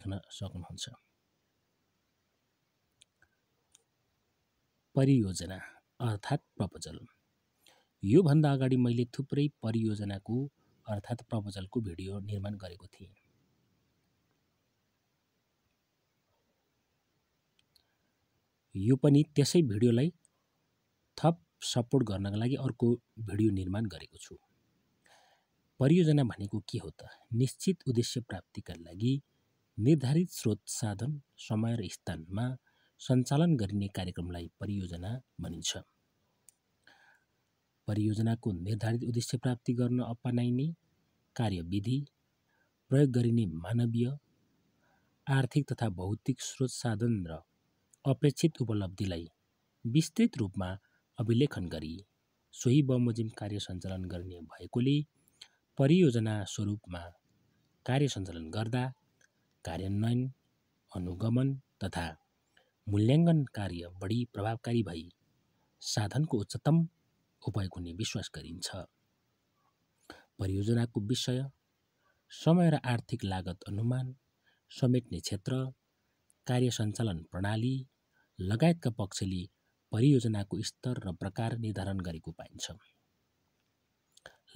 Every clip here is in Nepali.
देख्न सक्नुहुन्छ। परियोजना अर्थात् प्रपोजल। यो भन्दा अगाडि मैले थुप्रै परियोजनाको अर्थात् प्रपोजलको भिडियो निर्माण गरेको थिएँ। यो पनि त्यसै भिडियोलाई थप सपोर्ट गर्नका लागि अर्को भिडियो निर्माण गरेको छु। परियोजना भनेको के हो त? निश्चित उद्देश्य प्राप्तिका लागि निर्धारित स्रोत, साधन, समय र स्थानमा सञ्चालन गरिने कार्यक्रमलाई परियोजना भनिन्छ। परियोजनाको निर्धारित उद्देश्य प्राप्ति गर्न अपनाइने कार्यविधि, प्रयोग गरिने मानवीय, आर्थिक तथा भौतिक स्रोत, साधन र अपेक्षित उपलब्धिलाई विस्तृत रूपमा अभिलेखन गरी सोही बमोजिम कार्य सञ्चालन गर्ने भएकोले परियोजना स्वरूपमा कार्य सञ्चालन गर्दा कार्यान्वयन, अनुगमन तथा मूल्याङ्कन कार्य बढी प्रभावकारी भई साधनको उच्चतम उपयोग हुने विश्वास गरिन्छ। परियोजनाको विषय, समय र आर्थिक लागत अनुमान, समेट्ने क्षेत्र, कार्य सञ्चालन प्रणाली लगायतका पक्षले परियोजनाको स्तर र प्रकार निर्धारण गरेको पाइन्छ।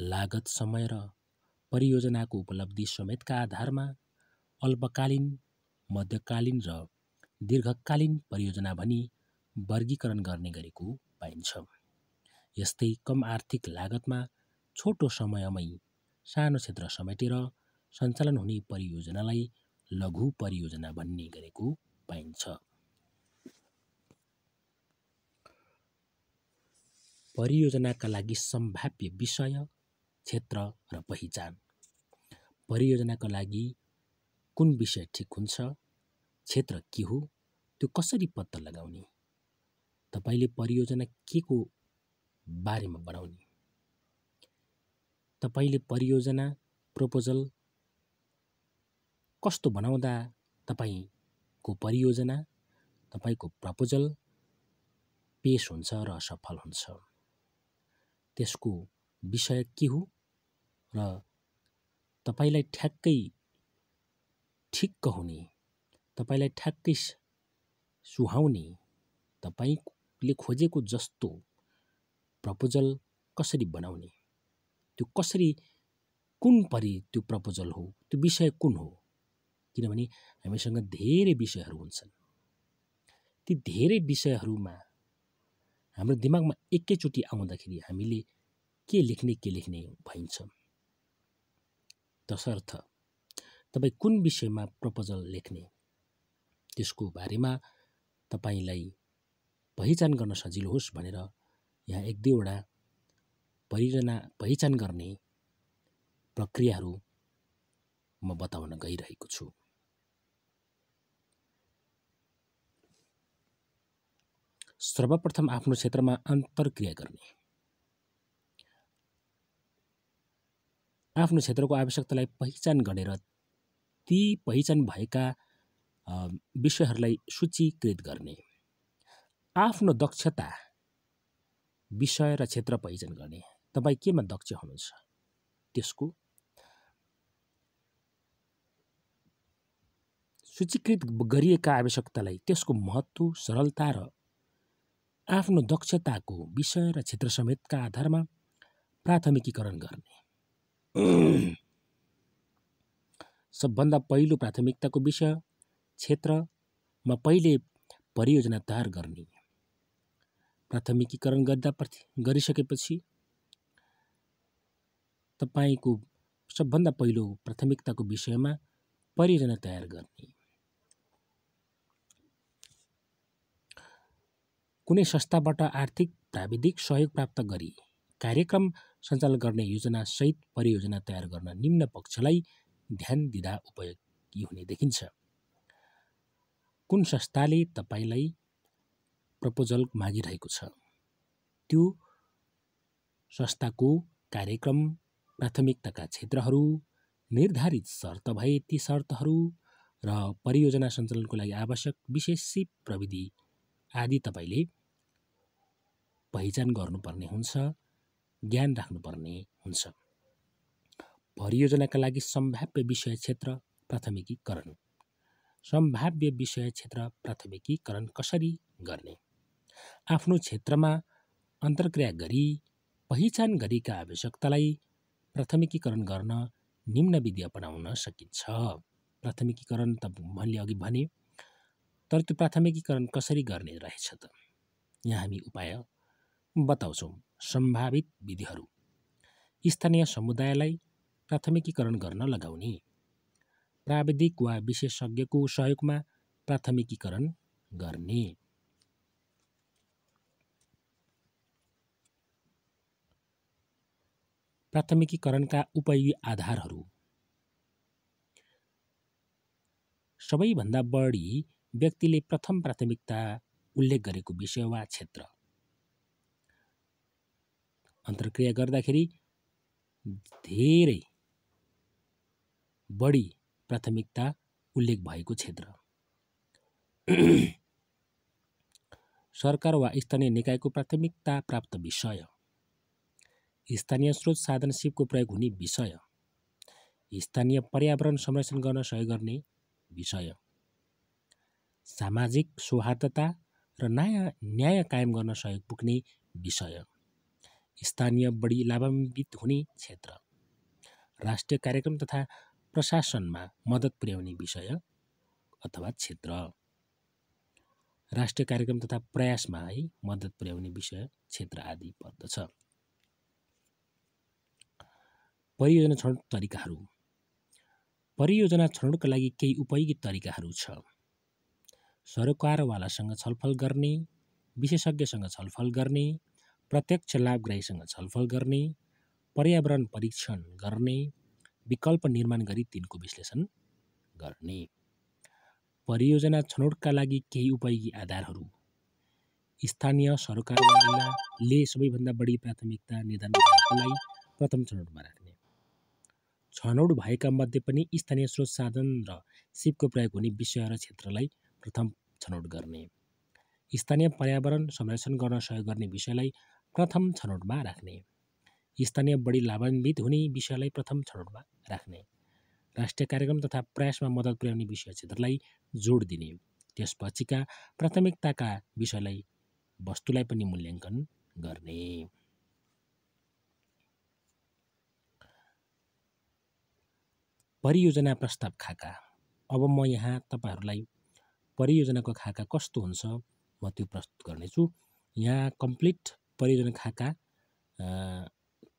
लागत, समय र परियोजनाको उपलब्धि समेतका आधारमा अल्पकालीन, मध्यकालीन र दीर्घकालीन परियोजना भनी वर्गीकरण गर्ने गरेको पाइन्छ। यस्तै कम आर्थिक लागतमा छोटो समयमै सानो क्षेत्र समेटेर सञ्चालन हुने परियोजनालाई लघु परियोजना भन्ने गरेको पाइन्छ। परियोजनाका लागि सम्भाव्य विषय, क्षेत्र र पहिचान। परियोजनाका लागि कुन विषय ठिक हुन्छ, क्षेत्र के हो, त्यो कसरी पत्ता लगाउने, तपाईले परियोजना के को बारेमा बनाउने, तपाईले परियोजना प्रपोजल कस्तो बनाउँदा तपाईको परियोजना, तपाईको प्रपोजल पेश हुन्छ र सफल हुन्छ, त्यसको विषय के हो र तपाईलाई ठ्याक्कै ठिक्क हुने, तपाईलाई ठ्याक्कै सुहाउने, तपाईले खोजेको जस्तो प्रपोजल कसरी बनाउने, त्यो कसरी, कुन परि त्यो प्रपोजल हो, त्यो विषय कुन हो। किनभने हामीसँग धेरै विषयहरू हुन्छन्। ती धेरै विषयहरूमा हाम्रो दिमागमा एकैचोटि आउँदाखेरि हामीले के लेख्ने भइन्छ। तसर्थ तपाई कुन विषयमा प्रपोजल लेख्ने, त्यसको बारेमा तपाईलाई पहिचान गर्न सजिलो होस् भनेर यहाँ एक दुईवटा परियोजना पहिचान गर्ने प्रक्रियाहरू म बताउन गइरहेको छु। सर्वप्रथम आफ्नो क्षेत्रमा अन्तर्क्रिया गर्ने। आफ्नो क्षेत्रको आवश्यकतालाई पहिचान गरेर ती पहिचान भएका विषयहरूलाई सूचीकृत गर्ने। आफ्नो दक्षता, विषय र क्षेत्र पहिचान गर्ने। तपाई केमा दक्ष हुनुहुन्छ, त्यसको सूचीकृत गरिएका आवश्यकतालाई, त्यसको महत्त्व, सरलता र आफ्नो दक्षताको विषय र क्षेत्र समेतका आधारमा प्राथमिकीकरण गर्ने। सबभन्दा पहिलो प्राथमिकताको विषय, क्षेत्रमा पहिले परियोजना तयार गर्ने। प्राथमिकीकरण गरिसकेपछि तपाईको सबभन्दा पहिलो प्राथमिकताको विषयमा परियोजना तयार गर्ने। कुनै संस्थाबाट आर्थिक प्राविधिक सहयोग प्राप्त गरी कार्यक्रम सञ्चालन गर्ने योजना सहित परियोजना तयार गर्न निम्न पक्षलाई ध्यान दिँदा उपयोगी हुने देखिन्छ। कुन संस्थाले तपाईलाई प्रपोजल मागिरहेको छ, त्यो संस्थाको कार्यक्रम, प्राथमिकताका क्षेत्रहरू, निर्धारित शर्त भए ती शर्तहरू र परियोजना सञ्चालनको लागि आवश्यक विशेष प्रविधि आदि तपाईले पहिचान गर्नुपर्ने हुन्छ, ज्ञान राख्नुपर्ने हुन्छ। परियोजनाका लागि सम्भाव्य विषय, क्षेत्र प्राथमिकीकरण। सम्भाव्य विषय क्षेत्र प्राथमिकीकरण कसरी गर्ने? आफ्नो क्षेत्रमा अन्तर्क्रिया गरी पहिचान गरेका आवश्यकतालाई प्राथमिकीकरण गर्न निम्न विधि अपनाउन सकिन्छ। प्राथमिकीकरण त मैले अघि भने, तर त्यो प्राथमिकीकरण कसरी गर्ने रहेछ त? यहाँ हामी उपाय बताउँछौँ। सम्भावित विधिहरू: स्थानीय समुदायलाई प्राथमिकीकरण गर्न लगाउने, प्राविधिक वा विशेषज्ञको सहयोगमा प्राथमिकीकरण गर्ने, प्राथमिकीकरणका उपयोगी आधारहरू: सबैभन्दा बढी व्यक्तिले प्रथम प्राथमिकता उल्लेख गरेको विषय वा क्षेत्र, अन्तर्क्रिया गर्दाखेरि धेरै बढी प्राथमिकता उल्लेख भएको क्षेत्र, सरकार वा स्थानीय निकायको प्राथमिकता प्राप्त विषय, स्थानीय स्रोत साधन सिपको प्रयोग हुने विषय, स्थानीय पर्यावरण संरक्षण गर्न सहयोग गर्ने विषय, सामाजिक सौहार्दता र न्याय कायम गर्न सहयोग पुग्ने विषय, स्थानीय बढी लाभान्वित हुने क्षेत्र, राष्ट्रिय कार्यक्रम तथा प्रशासनमा मद्दत पुर्याउने विषय अथवा क्षेत्र, राष्ट्रिय कार्यक्रम तथा प्रयासमा मद्दत पुर्याउने विषय क्षेत्र आदि पर्दछ। परियोजना छनौट तरिकाहरू: परियोजना छनौटका लागि केही उपयोगी तरिकाहरू छ। सरकारवालासँग छलफल गर्ने, विशेषज्ञसँग छलफल गर्ने, प्रत्यक्ष लाभग्राहीसँग छलफल गर्ने, पर्यावरण परीक्षण गर्ने, विकल्प निर्माण गरी तिनको विश्लेषण गर्ने। परियोजना छनौटका लागि केही उपयोगी आधारहरू: स्थानीय सरकारवालाले सबैभन्दा बढी प्राथमिकता निर्धारण गर्नलाई प्रथम छनौटमा राख्ने, छनौट भएका मध्ये पनि स्थानीय स्रोत साधन र सिपको प्रयोग हुने विषय र क्षेत्रलाई प्रथम छनौट गर्ने, स्थानीय पर्यावरण संरक्षण गर्न सहयोग गर्ने विषयलाई प्रथम छनौटमा राख्ने, स्थानीय बढी लाभान्वित हुने विषयलाई प्रथम छनौटमा राख्ने, राष्ट्रिय कार्यक्रम तथा प्रयासमा मद्दत पुर्याउने विषय क्षेत्रलाई जोड दिने, त्यसपछिका प्राथमिकताका विषयलाई वस्तुलाई पनि मूल्याङ्कन गर्ने। परियोजना प्रस्ताव खाका। अब म यहाँ तपाईहरूलाई परियोजनाको खाका कस्तो हुन्छ म त्यो प्रस्तुत गर्नेछु। यहाँ कम्प्लिट परियोजना खाका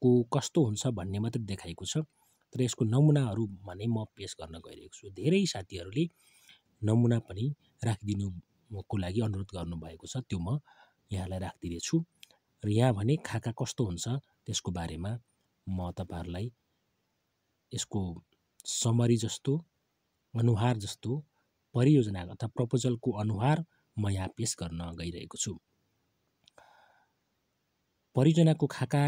को कस्तो हुन्छ भन्ने मात्रै देखाएको छ, तर यसको नमुनाहरू भने म पेश गर्न गइरहेको छु। धेरै साथीहरूले नमुना पनि राखिदिनुको लागि अनुरोध गर्नुभएको छ, त्यो म यहाँलाई राखिदिनेछु। र यहाँ भने खाका कस्तो हुन्छ त्यसको बारेमा म तपाईहरूलाई यसको समरी जस्तो, अनुहार जस्तो, परियोजना अथवा प्रपोजलको अनुहार म यहाँ पेश गर्न गइरहेको छु। परियोजनाको खाका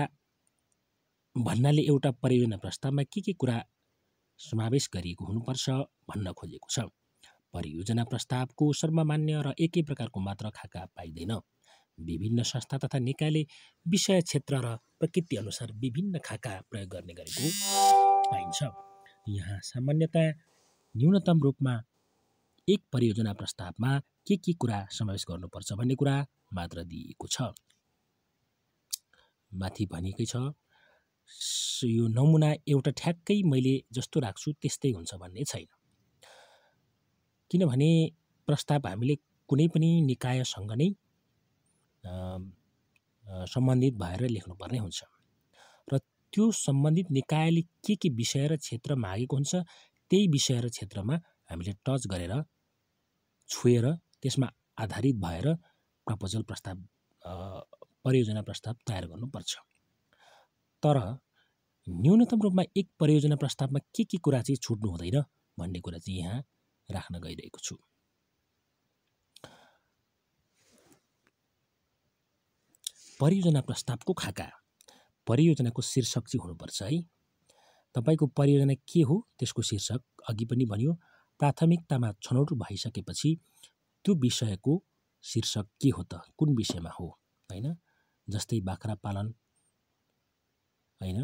भन्नाले एउटा परियोजना प्रस्तावमा के कुरा समावेश गरिएको हुनुपर्छ भन्न खोजेको छ। परियोजना प्रस्तावको सर्वमान्य र एकै प्रकारको मात्र खाका पाइँदैन। विभिन्न संस्था तथा निकायले विषय क्षेत्र र प्रकृति अनुसार विभिन्न खाका प्रयोग गर्ने गरेको पाइन्छ। यहाँ सामान्यतया न्यूनतम रूपमा एक परियोजना प्रस्तावमा के कुरा समावेश गर्नुपर्छ भन्ने कुरा मात्र दिएको छ। माथि भनेकै छ यो नमुना एउटा ठ्याक्कै मैले जस्तो राख्छु त्यस्तै हुन्छ भन्ने छैन। किनभने प्रस्ताव हामीले कुनै पनि निकायसँग नै सम्बन्धित भएर लेख्नुपर्ने हुन्छ र त्यो सम्बन्धित निकायले के विषय र क्षेत्र मागेको हुन्छ त्यही विषय र क्षेत्रमा हामीले टच गरेर छुएर त्यसमा आधारित भएर प्रपोजल प्रस्ताव परियोजना प्रस्ताव तयार गर्नुपर्छ। तर न्यूनतम रूपमा एक परियोजना प्रस्तावमा के कुरा चाहिँ छुट्नु हुँदैन भन्ने कुरा चाहिँ यहाँ राख्न गइरहेको छु। परियोजना प्रस्तावको खाका। परियोजनाको शीर्षक चाहिँ हुनुपर्छ है। तपाईको परियोजना के हो त्यसको शीर्षक अघि पनि भनियो। प्राथमिकतामा छनौट भइसकेपछि त्यो विषयको शीर्षक के हो त, कुन विषयमा हो हैन। जस्तै बाख्रा पालन हैन,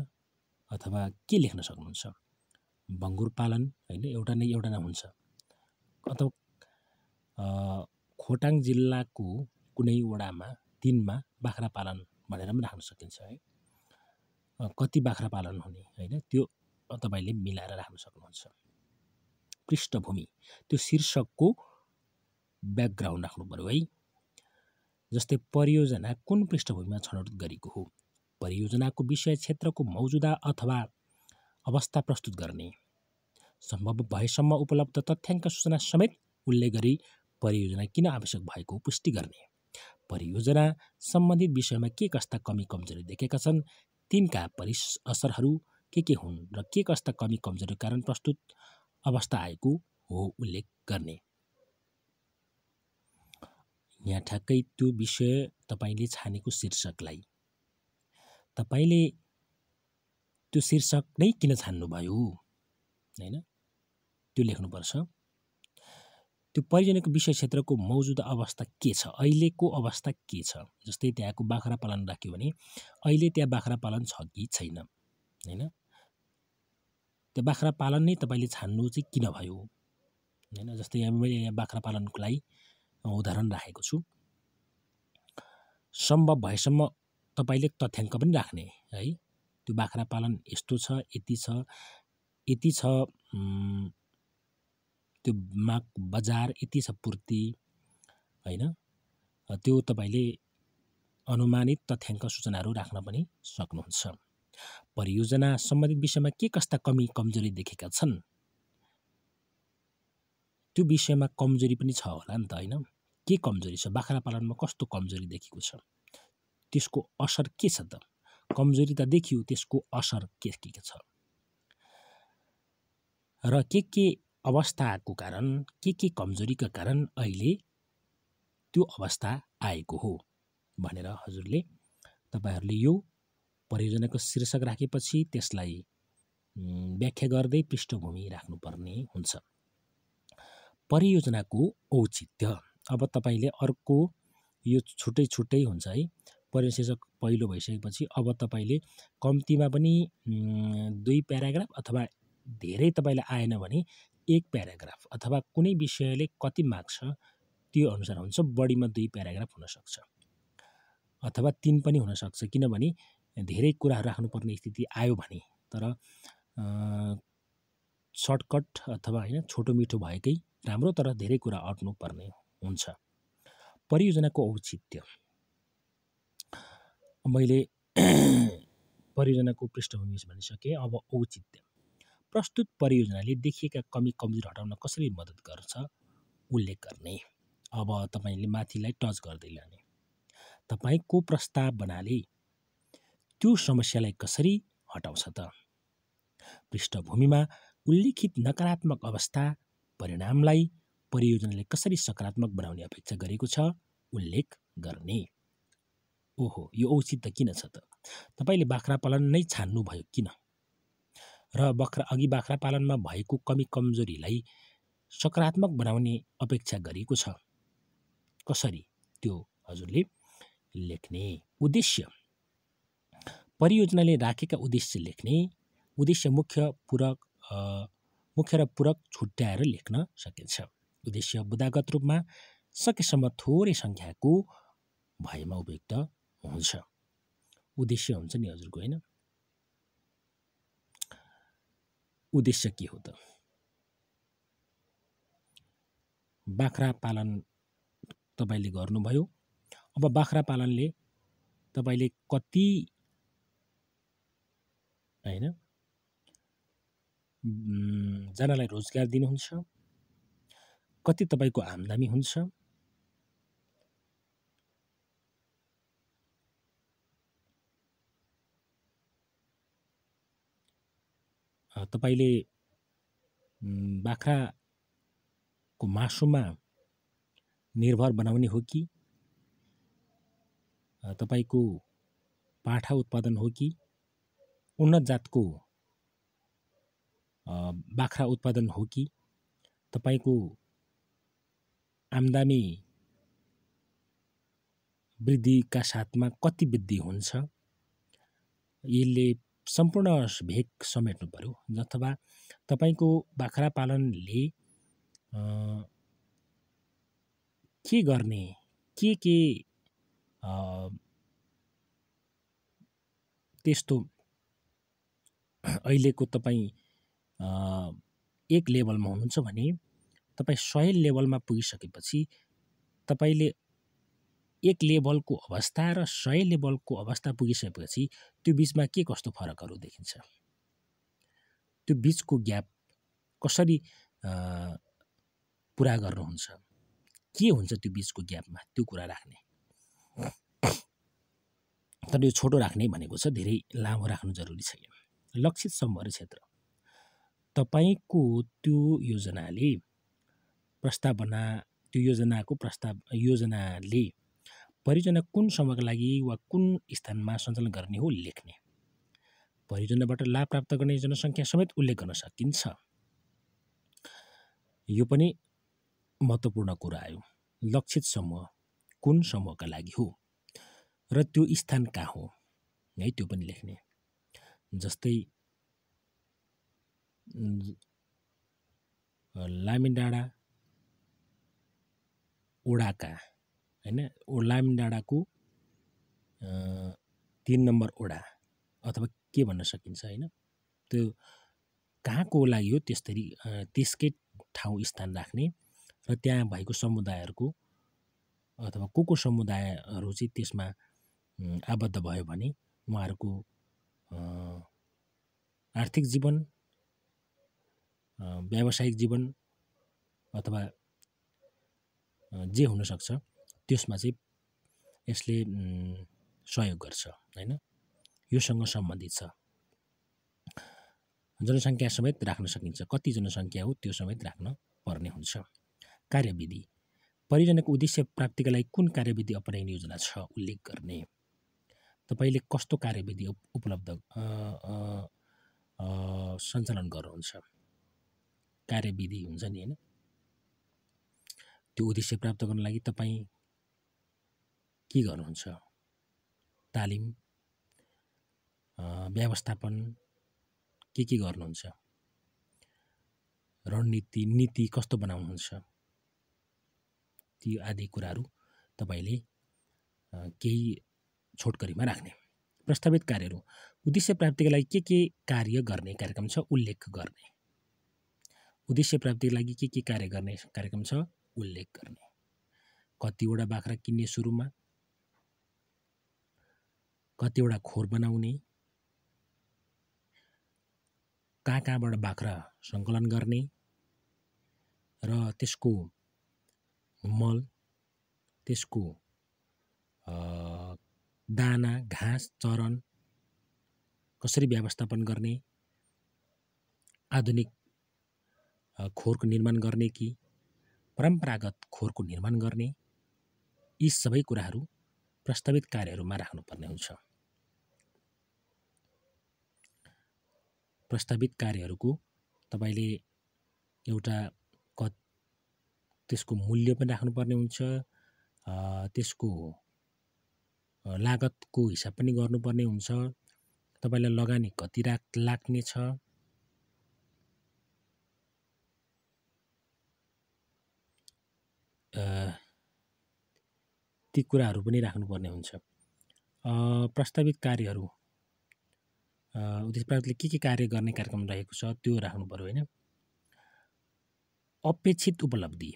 अथवा के लेख्न सक्नुहुन्छ, बङ्गुर पालन हैन, एउटा न हुन्छ। अथवा खोटाङ जिल्लाको कुनै वडामा 3मा बाख्रा पालन भनेर पनि राख्न सकिन्छ है। कति बाख्रा पालन हुने हैन त्यो तपाईले मिलाएर राख्न सक्नुहुन्छ। पृष्ठभूमि त्यो शीर्षकको ब्याकग्राउन्ड राख्नु पर्यो है। जस्तै परियोजना कुन पृष्ठभूमिमा छनौट गरेको हो, परियोजनाको विषय क्षेत्रको मौजुदा अथवा अवस्था प्रस्तुत गर्ने, सम्भव भएसम्म उपलब्ध तथ्याङ्क सूचना समेत उल्लेख गरी परियोजना किन आवश्यक भएको पुष्टि गर्ने, परियोजना सम्बन्धित विषयमा के कस्ता कमी कमजोरी देखेका छन्, तिनका असरहरू के हुन् र के कस्ता कमी कमजोरी कारण प्रस्तुत अवस्था आएको हो उल्लेख गर्ने। यहाँ ठ्याक्कै त्यो विषय तपाईले छानेको शीर्षकलाई तपाईले त्यो शीर्षक नै किन छान्नुभयो हैन त्यो लेख्नुपर्छ। त्यो परियोजनाको विषय क्षेत्रको मौजुदा अवस्था के छ, अहिलेको अवस्था के छ। जस्तै त्यहाँको बाख्रा पालन राख्यो भने अहिले त्यहाँ बाख्रा पालन छ कि छैन हैन। त्यो बाख्रा पालन नै तपाईले छान्नु चाहिँ किन भयो हैन। जस्तै मैले यहाँ बाख्रा पालनको लागि उदाहरण राखेको छु। सम्भव भएसम्म तपाईले तथ्याङ्क पनि राख्ने है। त्यो बाख्रा पालन यस्तो छ, यति छ त्यो माग बजार यति छ पूर्ति हैन। त्यो तपाईले अनुमानित तथ्याङ्क सूचनाहरू राख्न पनि सक्नुहुन्छ। परियोजना सम्बन्धित विषयमा के कस्ता कमी कमजोरी देखेका छन्, त्यो विषयमा कमजोरी पनि छ होला नि त हैन। के कमजोरी छ, बाख्रा पालनमा कस्तो कमजोरी देखेको छ, त्यसको असर के छ त, कमजोरी त देखियो त्यसको असर के छ र के अवस्थाको कारण के कमजोरीका कारण अहिले त्यो अवस्था आएको हो भनेर हजुरले तपाईहरुले यो परियोजनाको शीर्षक राखेपछि त्यसलाई व्याख्या गर्दै पृष्ठभूमि राख्नुपर्ने हुन्छ। परियोजनाको औचित्य, अब तपाईले अर्को यो छुट्टै हुन्छ है। परियोजना शीर्षक पहिलो भइसकेपछि अब तपाईले कम्तीमा पनि 2 प्याराग्राफ अथवा धेरै तपाईलाई आएन भने 1 प्याराग्राफ अथवा कुनै विषयले कति माग्छ त्यो अनुसार हुन्छ। बढीमा 2 प्याराग्राफ हुन सक्छ अथवा 3 पनि हुन सक्छ, किनभने धेरै कुराहरू राख्नुपर्ने स्थिति आयो भने। तर सर्टकट अथवा हैन छोटो मिठो भएकै राम्रो, तर धेरै कुरा अट्नु पर्ने हुन्छ। परियोजनाको औचित्य, मैले परियोजनाको पृष्ठभूमि भनिसके। अब औचित्य, प्रस्तुत परियोजनाले देखिएका कमी कमजोरी हटाउन कसरी मद्दत गर्छ उल्लेख गर्ने। अब तपाईले माथिलाई टच गर्दै लाने, तपाईको प्रस्तावनाले त्यो समस्यालाई कसरी हटाउँछ त, पृष्ठभूमिमा उल्लेखित नकारात्मक अवस्था परिणामलाई परियोजनाले कसरी सकारात्मक बनाउने अपेक्षा गरेको छ उल्लेख गर्ने। ओहो, यो औचित्य किन छ त, तपाईले बाख्रा पालन नै छान्नु भयो किन र अघि बाख्रा पालनमा भएको कमी कमजोरीलाई सकारात्मक बनाउने अपेक्षा गरेको छ कसरी, त्यो हजुरले लेख्ने। उद्देश्य, परियोजनाले राखेका उद्देश्य लेख्ने। उद्देश्य मुख्य र पूरक छुट्याएर लेख्न सकिन्छ। उद्देश्य बुदागत रूपमा सकेसम्म थोरै संख्याको भएमा उपयुक्त हुन्छ। उद्देश्य हुन्छ नि हजुरको हैन। उद्देश्य के हो त, बाख्रा पालन तपाईले गर्नुभयो। अब बाख्रा पालनले तपाईले कति हैन जनालाई रोजगार दिनुहुन्छ, कति तपाईको आम्दानी हुन्छ, तपाईले बाख्राको मासुमा निर्भर बनाउने हो कि तपाईको पाठा उत्पादन हो कि उन्नत जातको बाख्रा उत्पादन हो कि, तपाईको आम्दानी वृद्धिका साथमा कति वृद्धि हुन्छ, यसले सम्पूर्ण भेग समेट्नु पर्यो। अथवा तपाईको बाख्रा पालनले के गर्ने, के त्यस्तो अहिलेको तपाईँ एक लेभलमा हुनुहुन्छ भने तपाईँ 100 लेभलमा पुगिसकेपछि तपाईँले एक लेभलको अवस्था र 100 लेभलको अवस्था पुगिसकेपछि त्यो बिचमा के कस्तो फरकहरू देखिन्छ, त्यो बिचको ग्याप कसरी पुरा गर्नुहुन्छ, के हुन्छ त्यो बिचको ग्यापमा, त्यो कुरा राख्ने। तर यो छोटो राख्ने भनेको छ, धेरै लामो राख्नु जरुरी छैन। लक्षित समूह र क्षेत्र, तपाईँको त्यो योजनाले प्रस्तावना, त्यो योजनाले परियोजना कुन समयका लागि वा कुन स्थानमा सञ्चालन गर्ने हो लेख्ने। परियोजनाबाट लाभ प्राप्त गर्ने जनसङ्ख्या समेत उल्लेख गर्न सकिन्छ। यो पनि महत्त्वपूर्ण कुरा आयो। लक्षित समूह कुन समूहका लागि हो र त्यो स्थान कहाँ हो है, त्यो पनि लेख्ने। जस्तै लामिनडाँडा ओडाका हैन, लामिनडाँडाको 3 नम्बर ओडा अथवा के भन्न सकिन्छ हैन, त्यो कहाँको लागि हो त्यसरी त्यसकै ठाउँ स्थान राख्ने र त्यहाँ भएको समुदायहरूको अथवा को समुदायहरू चाहिँ त्यसमा आबद्ध भयो भने उहाँहरूको आर्थिक जीवन, व्यावसायिक जीवन अथवा जे हुनसक्छ त्यसमा चाहिँ यसले सहयोग गर्छ हैन, योसँग सम्बन्धित छ। जनसङ्ख्या समेत राख्न सकिन्छ, कति जनसङ्ख्या हो त्यो समेत राख्न पर्ने हुन्छ। कार्यविधि, परियोजनाको उद्देश्य प्राप्तिका लागि कुन कार्यविधि अपनाइने योजना छ उल्लेख गर्ने। तपाईँले कस्तो कार्यविधि उपलब्ध सञ्चालन गर्नुहुन्छ, कार्यविधि हुन्छ नि हैन, त्यो उद्देश्य प्राप्त गर्न लागि तपाईँ के गर्नुहुन्छ, तालिम, व्यवस्थापन के गर्नुहुन्छ, रणनीति, नीति कस्तो बनाउनुहुन्छ, ती आदि कुराहरू तपाईले केही छोटकरीमा राख्ने। प्रस्तावित कार्यहरू, उद्देश्य प्राप्तिका लागि के कार्य गर्ने कार्यक्रम छ उल्लेख गर्ने। उद्देश्य प्राप्तिका लागि के कार्य गर्ने कार्यक्रम छ उल्लेख गर्ने। कतिवटा बाख्रा किन्ने सुरुमा, कतिवटा खोर बनाउने, कहाँबाट बाख्रा सङ्कलन गर्ने र त्यसको मल, त्यसको दाना, घाँस, चरन कसरी व्यवस्थापन गर्ने, आधुनिक खोरको निर्माण गर्ने कि परम्परागत खोरको निर्माण गर्ने, यी सबै कुराहरू प्रस्तावित कार्यहरूमा राख्नुपर्ने हुन्छ। प्रस्तावित कार्यहरूको तपाईले एउटा त्यसको मूल्य पनि राख्नुपर्ने हुन्छ, त्यसको लागतको हिसाब पनि गर्नुपर्ने हुन्छ, तपाईलाई लगानी कति लाग्ने छ, ती कुराहरू पनि राख्नुपर्ने हुन्छ। प्रस्तावित कार्यहरू, उद्देश्य प्राप्तिले के कार्य गर्ने कार्यक्रम रहेको छ त्यो राख्नु पर्यो हैन। अपेक्षित उपलब्धि,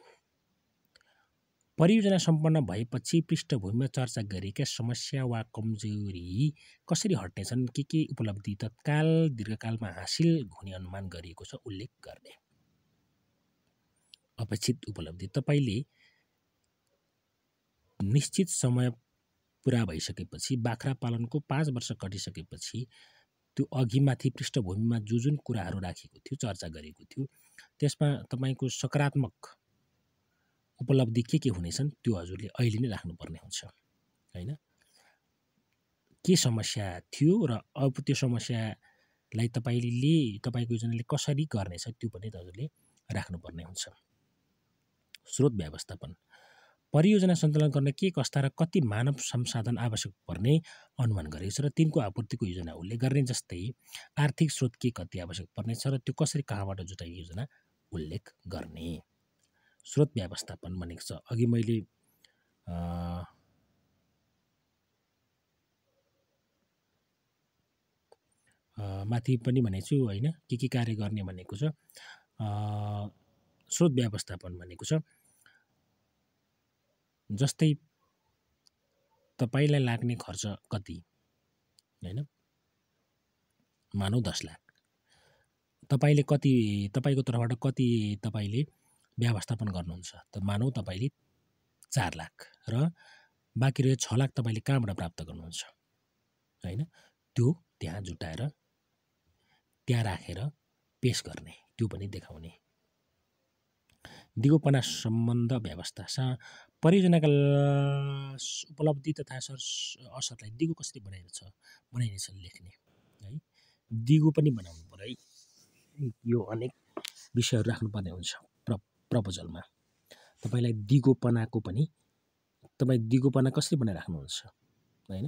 परियोजना सम्पन्न भएपछि पृष्ठभूमिमा चर्चा गरिएका समस्या वा कमजोरी कसरी हट्नेछन्, के उपलब्धि तत्काल दीर्घकालमा हासिल हुने अनुमान गरिएको छ उल्लेख गर्ने। अपेक्षित उपलब्धि, तपाईले निश्चित समय पुरा भइसकेपछि, बाख्रा पालनको 5 वर्ष कटिसकेपछि त्यो अघिमाथि पृष्ठभूमिमा जुन कुराहरू राखेको थियो, चर्चा गरेको थियो, त्यसमा तपाईको सकारात्मक उपलब्धि के हुनेछन् त्यो हजुरले अहिले नै राख्नुपर्ने हुन्छ हैन। के समस्या थियो र अब त्यो समस्यालाई तपाईको योजनाले कसरी गर्नेछ त्यो पनि हजुरले राख्नुपर्ने हुन्छ। स्रोत व्यवस्थापन, परियोजना सञ्चालन गर्न के कस्ता र कति मानव संसाधन आवश्यक पर्ने अनुमान गरेको छ र तिनको आपूर्तिको योजना उल्लेख गर्ने। जस्तै आर्थिक स्रोत के कति आवश्यक पर्नेछ र त्यो कसरी कहाँबाट जुटाइने योजना उल्लेख गर्ने। स्रोत व्यवस्थापन भनेको छ, अघि मैले माथि पनि भनेको छु होइन, के कार्य गर्ने भनेको छ। स्रोत व्यवस्थापन भनेको छ जस्तै तपाईँलाई लाग्ने खर्च कति होइन, मानौ 10 लाख, तपाईँले कति, तपाईँको तर्फबाट कति तपाईँले व्यवस्थापन गर्नुहुन्छ त मानौ तपाईँले 4 लाख र बाँकी रह्यो 6 लाख तपाईँले कहाँबाट प्राप्त गर्नुहुन्छ होइन, त्यो त्यहाँ जुटाएर त्यहाँ राखेर पेस गर्ने, त्यो पनि देखाउने। दिगोपना सम्बन्ध व्यवस्था परियोजनाका उपलब्धि तथा असरलाई दिगो कसरी बनाइनेछ लेख्ने है। दिगो पनि बनाउनु पर्यो है, यो अनेक विषयहरू राख्नुपर्ने हुन्छ प्रपोजलमा। तपाईँलाई दिगोपनाको पनि, तपाईँ दिगोपना कसरी बनाइराख्नुहुन्छ होइन।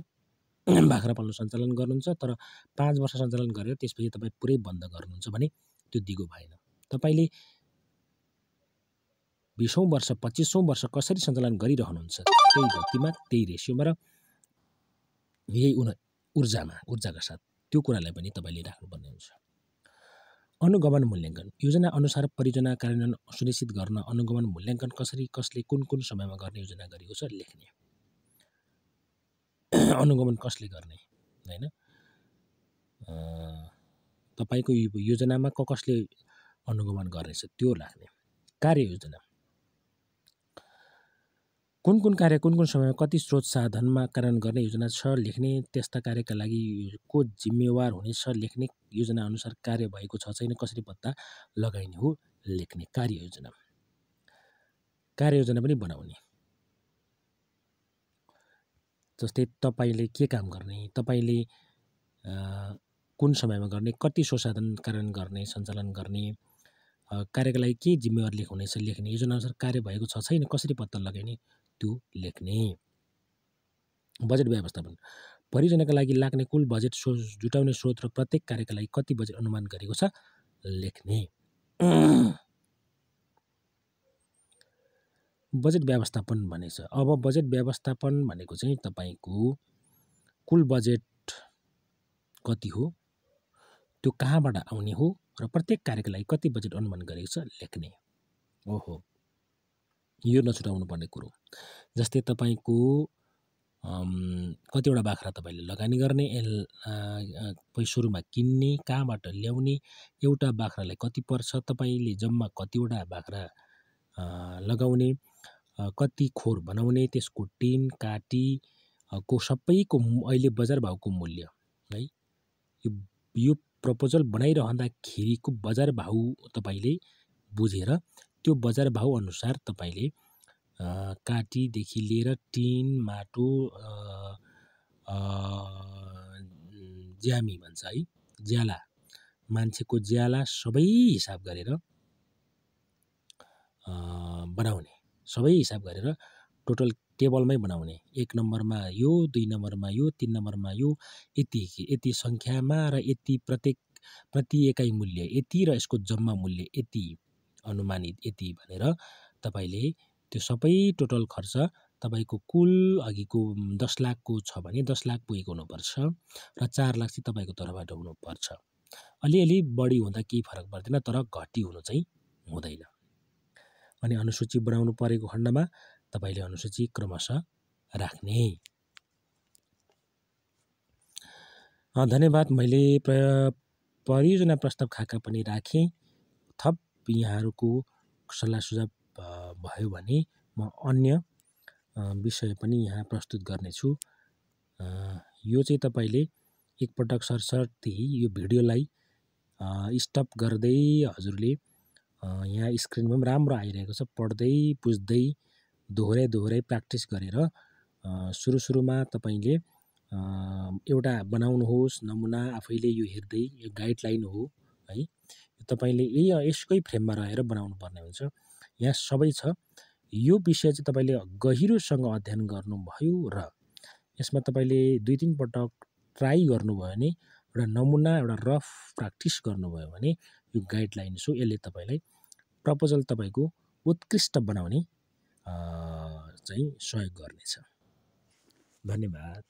बाख्रा पाल्नु सञ्चालन गर्नुहुन्छ तर 5 वर्ष सञ्चालन गरेर त्यसपछि तपाईँ पुरै बन्द गर्नुहुन्छ भने त्यो दिगो भएन। तपाईँले 20औं वर्ष 25औं वर्ष कसरी सञ्चालन गरिरहनुहुन्छ त्यही गतिमा त्यही रेसियोमा र यही ऊर्जाका साथ त्यो कुरालाई पनि तपाईँले राख्नुपर्ने हुन्छ। अनुगमन मूल्याङ्कन, योजना अनुसार परियोजना कार्यान्वयन सुनिश्चित गर्न अनुगमन मूल्याङ्कन कसले कुन समयमा गर्ने योजना गरेको छ लेख्ने। अनुगमन कसले गर्ने होइन, तपाईँको योजनामा कसले अनुगमन गर्नेछ त्यो राख्ने। कार्ययोजना, कुन कार्य कुन समयमा कति स्रोत साधनमा कार्यान्वयन गर्ने योजना छ लेख्ने। त्यस्ता कार्यका लागि को जिम्मेवार हुनेछ लेख्ने। योजना अनुसार कार्य भएको छ छैन कसरी पत्ता लगाइने हो लेख्ने। कार्ययोजना पनि बनाउने, जस्तै तपाईँले के काम गर्ने, तपाईँले कुन समयमा गर्ने, कति स्रोत साधन कार्यान्वयन गर्ने सञ्चालन गर्ने, कार्यका लागि के जिम्मेवार हुनेछ लेख्ने। योजना अनुसार कार्य भएको छ छैन कसरी पत्ता लगाइने त्यो लेख्ने। बजेट व्यवस्थापन, परियोजनाका लागि लाग्ने कुल बजेट जुटाउने स्रोत र प्रत्येक कार्यका लागि कति बजेट अनुमान गरेको छ लेख्ने। बजेट व्यवस्थापन भनेछ, अब बजेट व्यवस्थापन भनेको चाहिँ तपाईँको कुल बजेट कति हो, त्यो कहाँबाट आउने हो र प्रत्येक कार्यका लागि कति बजेट अनुमान गरेको छ लेख्ने। ओहो, यो नछुटाउनु पर्ने कुरो। जस्तै तपाईँको कतिवटा बाख्रा तपाईँले लगानी गर्ने, सुरुमा किन्ने, कहाँबाट ल्याउने, एउटा बाख्रालाई कति पर्छ, तपाईँले जम्मा कतिवटा बाख्रा लगाउने, कति खोर बनाउने, त्यसको टिन काटी को सबैको अहिले बजार भाउको मूल्य है। यो प्रपोजल बनाइरहँदाखेरिको बजार भाउ तपाईँले बुझेर त्यो बजार भाउ अनुसार तपाईँले काटीदेखि लिएर टिन माटो ज्यामी भन्छ है, ज्याला, मान्छेको ज्याला सबै हिसाब गरेर बनाउने, सबै हिसाब गरेर टोटल टेबलमै बनाउने। 1 नम्बरमा यो, 2 नम्बरमा यो, 3 नम्बरमा यो, यति सङ्ख्यामा र यति प्रति एकाइ मूल्य यति र यसको जम्मा मूल्य यति अनुमानित यति भनेर तपाईँले त्यो सबै टोटल खर्च तपाईँको कुल अघिको 10 लाखको छ भने 10 लाख पुगेको हुनुपर्छ र 4 लाख चाहिँ तपाईँको तर्फबाट हुनुपर्छ। अलिअलि बढी हुँदा केही फरक पर्दैन तर घटी हुनु चाहिँ हुँदैन। अनि अनुसूची बनाउनु परेको खण्डमा तपाईँले अनुसूची क्रमशः राख्ने। धन्यवाद। मैले परियोजना प्रस्ताव खाका पनि राखेँ। थप यहाँहरूको सल्लाह सुझाव भयो भने म अन्य विषय पनि यहाँ प्रस्तुत गर्नेछु। यो चाहिँ तपाईँले एकपटक सरसर्ती यो भिडियोलाई स्टप गर्दै हजुरले यहाँ स्क्रिनमा पनि राम्रो आइरहेको छ, पढ्दै बुझ्दै दोहोऱ्याइ प्र्याक्टिस गरेर सुरुमा तपाईँले एउटा बनाउनुहोस् नमुना, आफैले यो हेर्दै, यो गाइडलाइन हो है, तपाईँले यसकै फ्रेममा रहेर बनाउनु पर्ने हुन्छ। यहाँ सबै छ। यो विषय चाहिँ तपाईँले गहिरोसँग अध्ययन गर्नुभयो र यसमा तपाईँले 2-3 पटक ट्राई गर्नुभयो भने, एउटा नमुना एउटा रफ प्र्याक्टिस गर्नुभयो भने यो गाइडलाइन्स हो। यसले तपाईँलाई प्रपोजल तपाईँको उत्कृष्ट बनाउने चाहिँ सहयोग गर्नेछ। धन्यवाद।